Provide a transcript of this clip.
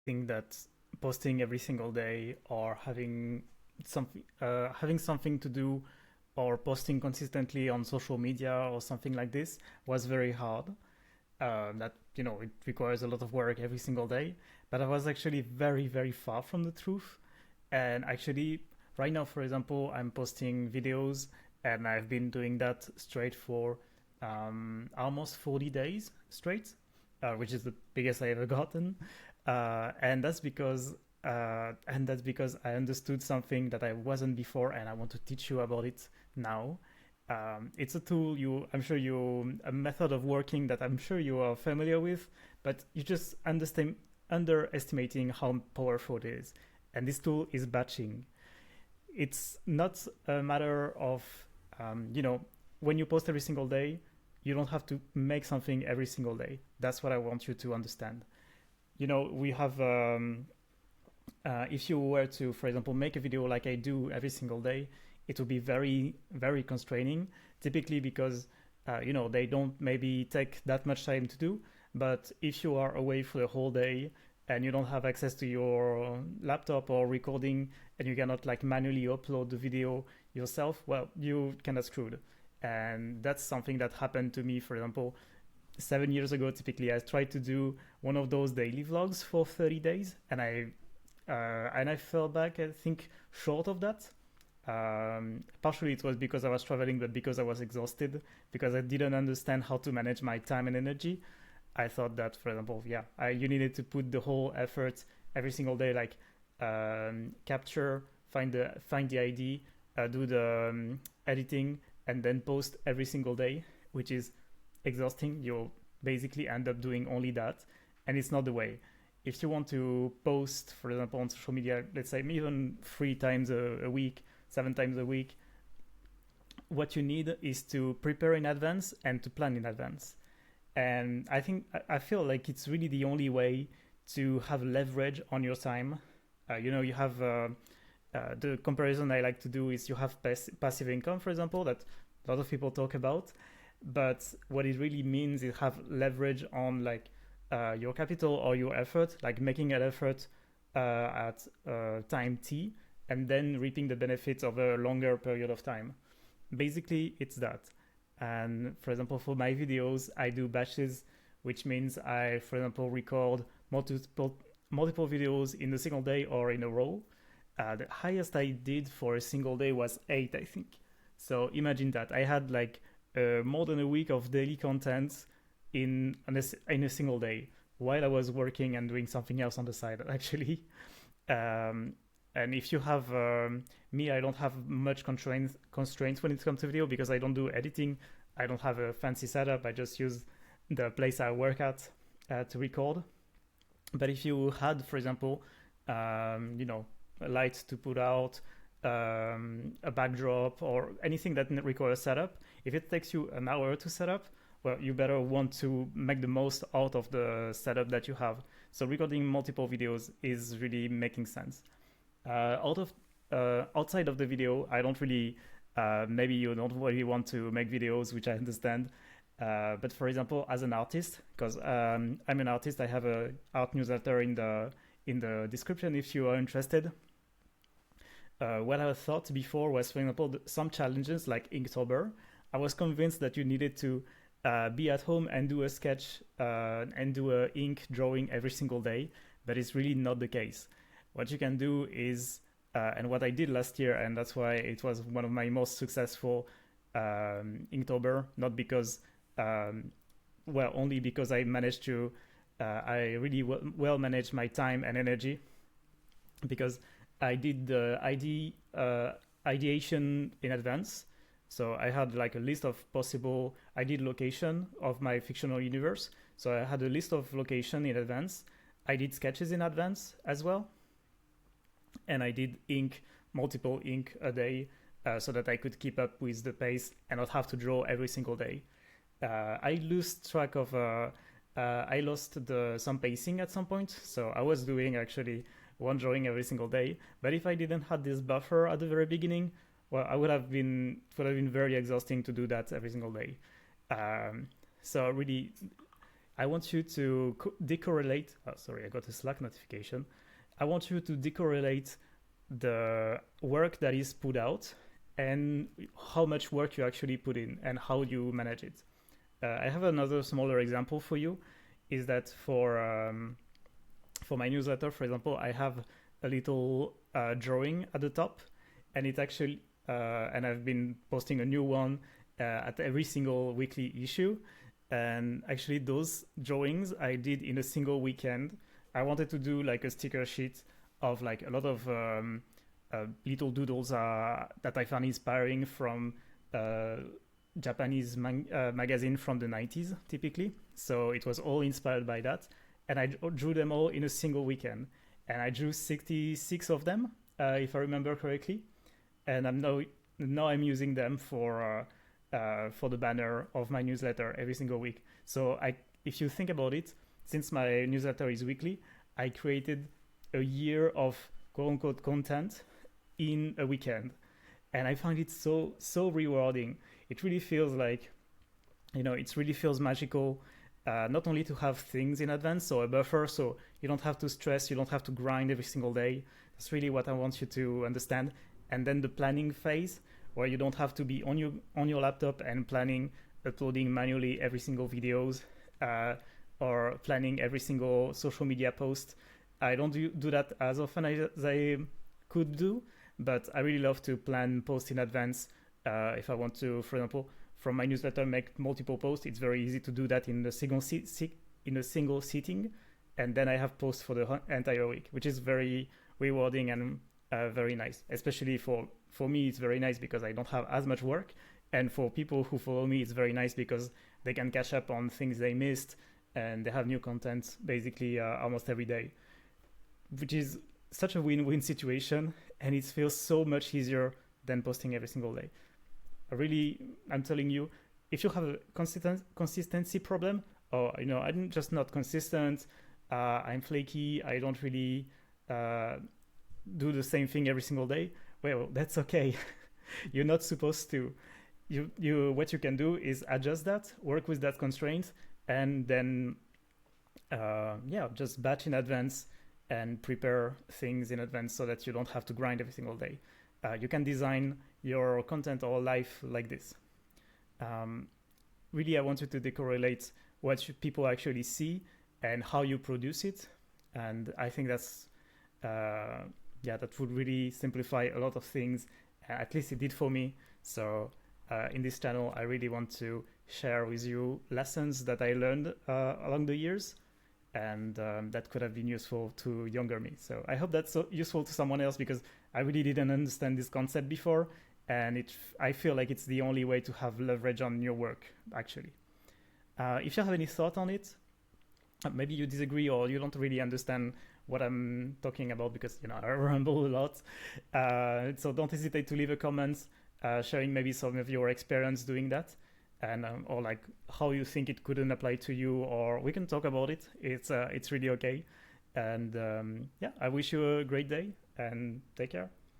think that posting every single day or having something to do or posting consistently on social media or something like this was very hard. That it requires a lot of work every single day. But I was actually very very far from the truth. And actually, right now, for example, I'm posting videos, and I've been doing that straight for almost 40 days straight, which is the biggest I ever gotten. And that's because I understood something that I wasn't before, and I want to teach you about it now. It's a tool I'm sure a method of working that I'm sure you are familiar with, but you just underestimating how powerful it is. And this tool is batching. It's not a matter of, you know, when you post every single day, you don't have to make something every single day. That's what I want you to understand. We have if you were to, for example, make a video like I do every single day, it would be very, very constraining, typically because, they don't maybe take that much time to do. But if you are away for the whole day and you don't have access to your laptop or recording, and you cannot like manually upload the video yourself, well, you kind of screwed. And that's something that happened to me, for example, 7 years ago. Typically, I tried to do one of those daily vlogs for 30 days, and I fell back, I think, short of that. Partially it was because I was traveling, but because I was exhausted, because I didn't understand how to manage my time and energy. I thought that, for example, you needed to put the whole effort every single day, like capture, find the ID, do the editing, and then post every single day, which is exhausting. You'll basically end up doing only that, and it's not the way. If you want to post, for example, on social media, let's say even 3 times a week, 7 times a week, what you need is to prepare in advance and to plan in advance. And I feel like it's really the only way to have leverage on your time. You have the comparison I like to do is you have passive income, for example, that a lot of people talk about. But what it really means is have leverage on like your capital or your effort, like making an effort at time t, and then reaping the benefits of a longer period of time. Basically, it's that. And for example, for my videos, I do batches, which means I, for example, record multiple videos in a single day or in a row. The highest I did for a single day was 8, I think. So imagine that. I had like more than a week of daily content in a single day while I was working and doing something else on the side, actually. Um, and if you have me, I don't have much constraints when it comes to video because I don't do editing. I don't have a fancy setup. I just use the place I work at to record. But if you had, for example, a light to put out, a backdrop, or anything that requires setup, if it takes you an hour to set up, well, you better want to make the most out of the setup that you have. So recording multiple videos is really making sense. Outside of the video, I don't really. Maybe you don't really want to make videos, which I understand. But for example, as an artist, because I'm an artist, I have a art newsletter in the description if you are interested. What I thought before was, for example, some challenges like Inktober. I was convinced that you needed to be at home and do a sketch and do a ink drawing every single day, but it's really not the case. What you can do is, and what I did last year, and that's why it was one of my most successful Inktober, not because, only because I managed to, I really well managed my time and energy, because I did the ideation in advance. So I had like a list of possible ideal location of my fictional universe. So I had a list of location in advance. I did sketches in advance as well. And I did multiple ink a day, so that I could keep up with the pace and not have to draw every single day. I lost track of, I lost some pacing at some point. So I was doing actually one drawing every single day. But if I didn't have this buffer at the very beginning, well, it would have been very exhausting to do that every single day. So really, I want you to decorrelate. Oh, sorry, I got a Slack notification. I want you to decorrelate the work that is put out and how much work you actually put in and how you manage it. I have another smaller example for you. Is that for my newsletter, for example, I have a little drawing at the top, and it actually and I've been posting a new one at every single weekly issue. And actually, those drawings I did in a single weekend. I wanted to do like a sticker sheet of like a lot of little doodles that I found inspiring from Japanese magazine from the 90s, typically. So it was all inspired by that. And I drew them all in a single weekend. And I drew 66 of them, if I remember correctly. And now I'm using them for the banner of my newsletter every single week. So if you think about it, since my newsletter is weekly, I created a year of quote-unquote content in a weekend. And I find it so rewarding. It really feels like, it really feels magical. Not only to have things in advance, so a buffer, so you don't have to stress, you don't have to grind every single day. That's really what I want you to understand. And then the planning phase, where you don't have to be on your laptop and planning, uploading manually every single videos, or planning every single social media post. I don't do that as often as I could do, but I really love to plan posts in advance. If I want to, for example, from my newsletter, make multiple posts, it's very easy to do that in a single sitting, and then I have posts for the entire week, which is very rewarding and very nice. Especially for me, it's very nice because I don't have as much work, and for people who follow me, it's very nice because they can catch up on things they missed, and they have new content basically almost every day, which is such a win-win situation, and it feels so much easier than posting every single day. I'm telling you, if you have a consistency problem, or I'm just not consistent, I'm flaky, I don't really do the same thing every single day, well, that's okay. You're not supposed to. What you can do is adjust that, work with that constraint, and then just batch in advance and prepare things in advance so that you don't have to grind every single day. You can design your content or life like this. Really, I want you to decorrelate what people actually see and how you produce it. And I think that would really simplify a lot of things. At least it did for me. So in this channel, I really want to share with you lessons that I learned along the years, and that could have been useful to younger me. So I hope that's useful to someone else, because I really didn't understand this concept before, and I feel like it's the only way to have leverage on your work, actually. If you have any thought on it, maybe you disagree or you don't really understand what I'm talking about, because I ramble a lot. So don't hesitate to leave a comment, sharing maybe some of your experience doing that, and or like how you think it couldn't apply to you, or we can talk about it. It's really okay. And I wish you a great day, and take care.